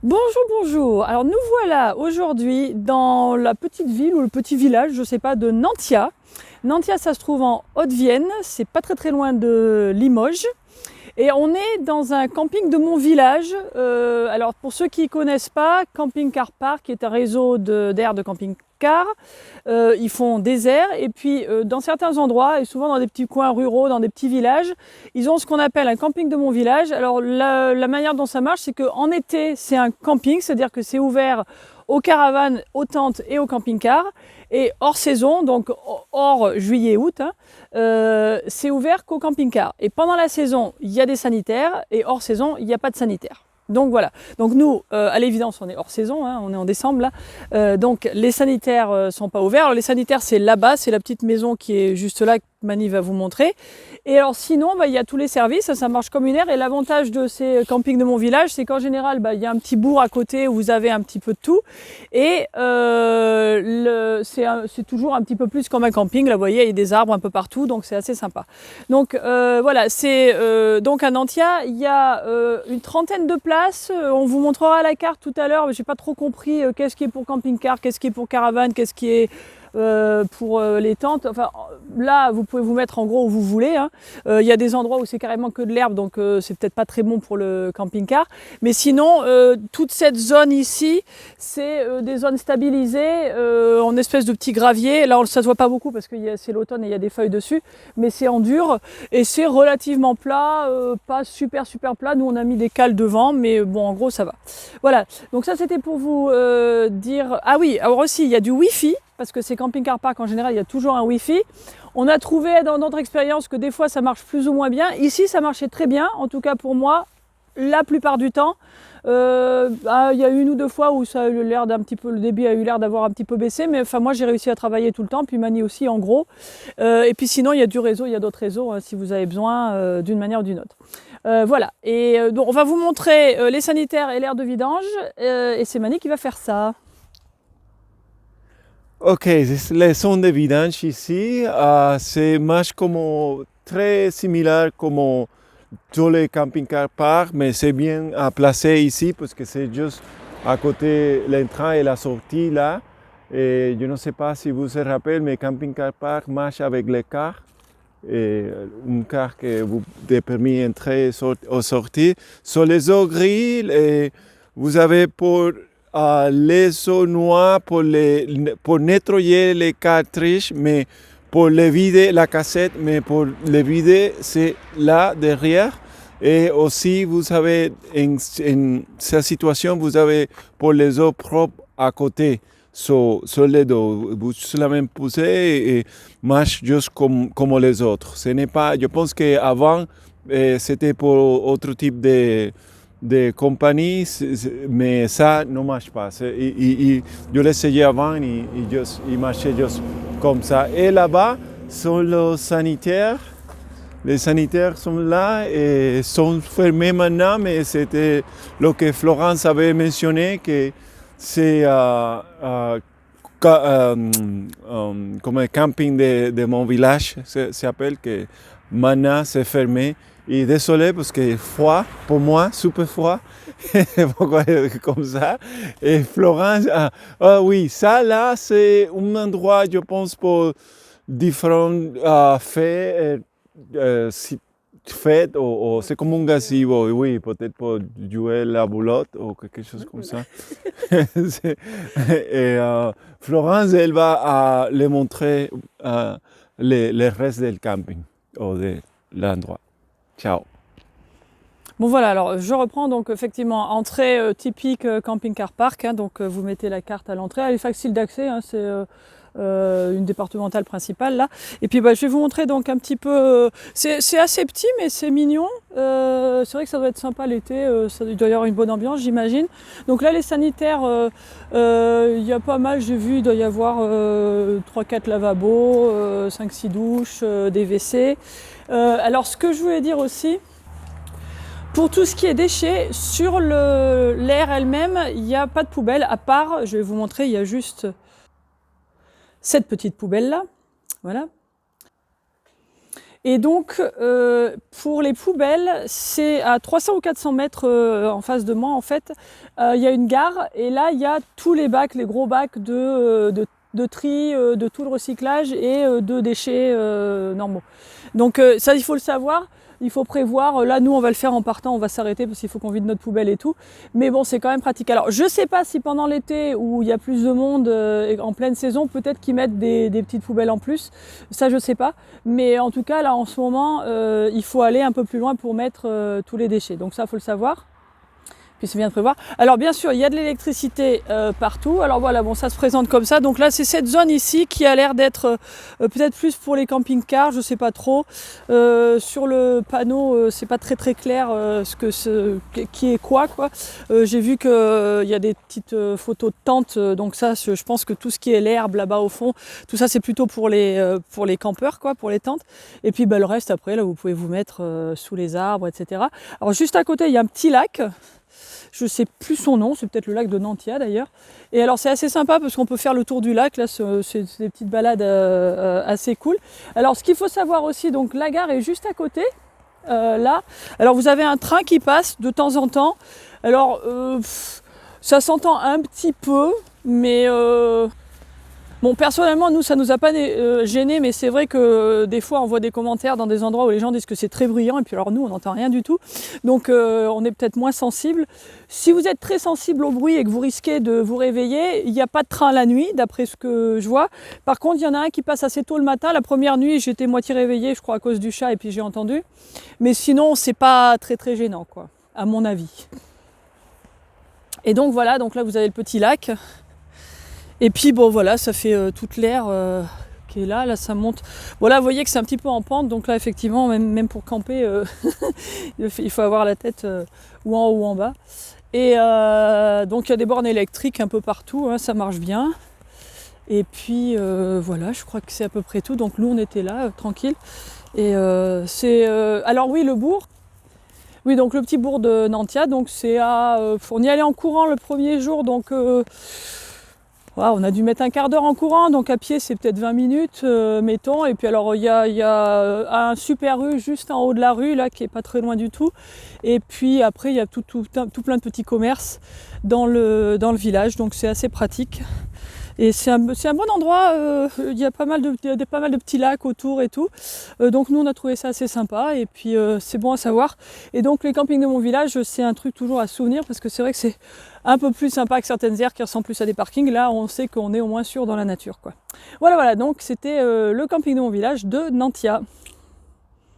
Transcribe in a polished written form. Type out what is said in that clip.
Bonjour, bonjour. Alors nous voilà aujourd'hui dans la petite ville ou le petit village, je sais pas, de Nantia. Nantia, ça se trouve en Haute-Vienne, c'est pas très loin de Limoges. Et on est dans un camping de mon village. Alors pour ceux qui ne connaissent pas, Camping Car Park est un réseau d'aires de camping-car. Ils font des aires et puis dans certains endroits, et souvent dans des petits coins ruraux, dans des petits villages, ils ont ce qu'on appelle un camping de mon village. Alors la manière dont ça marche, c'est qu'en été, c'est un camping, c'est-à-dire que c'est ouvert aux caravanes, aux tentes et aux camping-cars. Et hors saison, donc hors juillet-août, c'est ouvert qu'aux camping-cars. Et pendant la saison, il y a des sanitaires et hors saison, il n'y a pas de sanitaires. Donc voilà. Donc nous, à l'évidence, on est hors saison, hein, on est en décembre là. Donc les sanitaires sont pas ouverts. Alors les sanitaires, c'est là-bas, c'est la petite maison qui est juste là que Mani va vous montrer. Et alors sinon, il y a tous les services, ça marche comme une aire. Et l'avantage de ces campings de mon village, c'est qu'en général, il y a un petit bourg à côté où vous avez un petit peu de tout. Et c'est toujours un petit peu plus comme un camping. Là, vous voyez, il y a des arbres un peu partout, donc c'est assez sympa. Donc voilà, c'est donc à Nantia, il y a une trentaine de places. On vous montrera la carte tout à l'heure, mais j'ai pas trop compris qu'est-ce qui est pour camping-car, qu'est-ce qui est pour caravane, qu'est-ce qui est pour les tentes. Enfin, là, vous pouvez vous mettre en gros où vous voulez. Hein. Il y a des endroits où c'est carrément que de l'herbe, donc c'est peut-être pas très bon pour le camping-car. Mais sinon, toute cette zone ici, c'est des zones stabilisées en espèce de petits graviers. Là, ça se voit pas beaucoup parce que c'est l'automne et il y a des feuilles dessus, mais c'est en dur et c'est relativement plat, pas super plat. Nous, on a mis des cales devant, mais bon, en gros, ça va. Voilà. Donc ça, c'était pour vous dire. Ah oui, alors aussi, il y a du Wi-Fi parce que ces camping-car park en général, il y a toujours un Wi-Fi. On a trouvé dans notre expérience que des fois, ça marche plus ou moins bien. Ici, ça marchait très bien, en tout cas pour moi, la plupart du temps. Il y a une ou deux fois où ça a eu l'air d'un petit peu, le débit a eu l'air d'avoir un petit peu baissé, mais enfin moi j'ai réussi à travailler tout le temps, puis Mani aussi en gros. Et puis sinon il y a du réseau, il y a d'autres réseaux si vous avez besoin d'une manière ou d'une autre. Voilà, et donc on va vous montrer les sanitaires et l'aire de vidange, et c'est Mani qui va faire ça. Ok, les sons de vidange ici, c'est marche comme très similaire comme tous les camping-car park, mais c'est bien placé ici parce que c'est juste à côté l'entrée et la sortie là. Et je ne sais pas si vous vous rappelez, mais camping-car park marche avec les cars. Et un car que vous permet d'entrer ou sortir. Sur les eaux grises, et vous avez pour les eaux noires pour nettoyer les cartridges, mais pour les vider la cassette, mais pour les vider, c'est là derrière. Et aussi, vous avez, en cette situation, vous avez pour les eaux propres à côté. Sur les dos, vous solamente poussez et marche juste comme les autres. Ce n'est pas, je pense qu'avant, c'était pour autre type de compagnie, mais ça ne marche pas. Je l'ai essayé avant et il marchait juste comme ça. Et là-bas, sont les sanitaires. Les sanitaires sont là et sont fermés maintenant, mais c'était ce que Florence avait mentionné, que c'est comme un camping de mon village, s'appelle, que maintenant c'est fermé. Et désolé parce que froid, pour moi, super froid, pourquoi comme ça. Et Florence, oui, ça là, c'est un endroit, je pense, pour différents faits, fête ou c'est comme un gazebo, oui, peut-être pour jouer la boulotte ou quelque chose comme ça. Et Florence, elle va les montrer le reste du camping ou de l'endroit. Ciao. Bon voilà, alors je reprends donc effectivement entrée typique camping-car park, hein, donc vous mettez la carte à l'entrée, elle est facile d'accès, hein, c'est une départementale principale là. Et puis je vais vous montrer donc un petit peu, c'est assez petit mais c'est mignon, c'est vrai que ça doit être sympa l'été, il doit y avoir une bonne ambiance j'imagine. Donc là les sanitaires, il y a pas mal, j'ai vu, il doit y avoir 3-4 lavabos, 5-6 douches, des WC. Alors ce que je voulais dire aussi, pour tout ce qui est déchets, sur l'aire elle-même, il n'y a pas de poubelle, à part, je vais vous montrer, il y a juste cette petite poubelle-là, voilà. Et donc, pour les poubelles, c'est à 300 ou 400 mètres en face de moi, en fait, il y a une gare. Et là, il y a tous les bacs, les gros bacs de tri, de tout le recyclage et de déchets normaux. Donc ça, il faut le savoir. Il faut prévoir, là nous on va le faire en partant, on va s'arrêter parce qu'il faut qu'on vide notre poubelle et tout. Mais bon, c'est quand même pratique. Alors je sais pas si pendant l'été où il y a plus de monde en pleine saison, peut-être qu'ils mettent des petites poubelles en plus. Ça je sais pas. Mais en tout cas là en ce moment, il faut aller un peu plus loin pour mettre tous les déchets. Donc ça faut le savoir. Puis c'est bien de prévoir. Alors bien sûr, il y a de l'électricité partout. Alors voilà, bon, ça se présente comme ça. Donc là, c'est cette zone ici qui a l'air d'être peut-être plus pour les camping-cars, je sais pas trop. Sur le panneau, c'est pas très très clair qui est quoi. J'ai vu qu'il y a des petites photos de tentes. Donc ça, je pense que tout ce qui est l'herbe là-bas au fond, tout ça, c'est plutôt pour les campeurs, quoi, pour les tentes. Et puis le reste, après, là, vous pouvez vous mettre sous les arbres, etc. Alors juste à côté, il y a un petit lac. Je ne sais plus son nom, c'est peut-être le lac de Nantia d'ailleurs. Et alors c'est assez sympa parce qu'on peut faire le tour du lac, là c'est des petites balades assez cool. Alors ce qu'il faut savoir aussi, donc la gare est juste à côté, là. Alors vous avez un train qui passe de temps en temps. Alors ça s'entend un petit peu, mais bon, personnellement, nous, ça nous a pas gêné, mais c'est vrai que des fois, on voit des commentaires dans des endroits où les gens disent que c'est très bruyant, et puis alors nous, on n'entend rien du tout. Donc, on est peut-être moins sensible. Si vous êtes très sensible au bruit et que vous risquez de vous réveiller, il n'y a pas de train la nuit, d'après ce que je vois. Par contre, il y en a un qui passe assez tôt le matin. La première nuit, j'étais moitié réveillée, je crois, à cause du chat, et puis j'ai entendu. Mais sinon, c'est pas très très gênant, quoi, à mon avis. Et donc voilà, donc là, vous avez le petit lac. Et puis bon voilà, ça fait toute l'air qui est là, là ça monte. Voilà, vous voyez que c'est un petit peu en pente, donc là effectivement, même pour camper, il faut avoir la tête ou en haut ou en bas. Et donc il y a des bornes électriques un peu partout, hein, ça marche bien. Et puis voilà, je crois que c'est à peu près tout. Donc nous on était là, tranquille. Et alors oui, le bourg. Oui, donc le petit bourg de Nantia, donc c'est on y allait en courant le premier jour, donc on a dû mettre un quart d'heure en courant, donc à pied c'est peut-être 20 minutes, mettons. Et puis alors il y a un super rue juste en haut de la rue, là, qui est pas très loin du tout. Et puis après il y a tout plein de petits commerces dans le village, donc c'est assez pratique. Et c'est un bon endroit, il y a pas mal de petits lacs autour et tout. Donc nous on a trouvé ça assez sympa et puis c'est bon à savoir. Et donc les campings de mon village, c'est un truc toujours à se souvenir parce que c'est vrai que c'est un peu plus sympa que certaines aires qui ressemblent plus à des parkings. Là on sait qu'on est au moins sûr dans la nature, quoi. Voilà, donc c'était le camping de mon village de Nantia.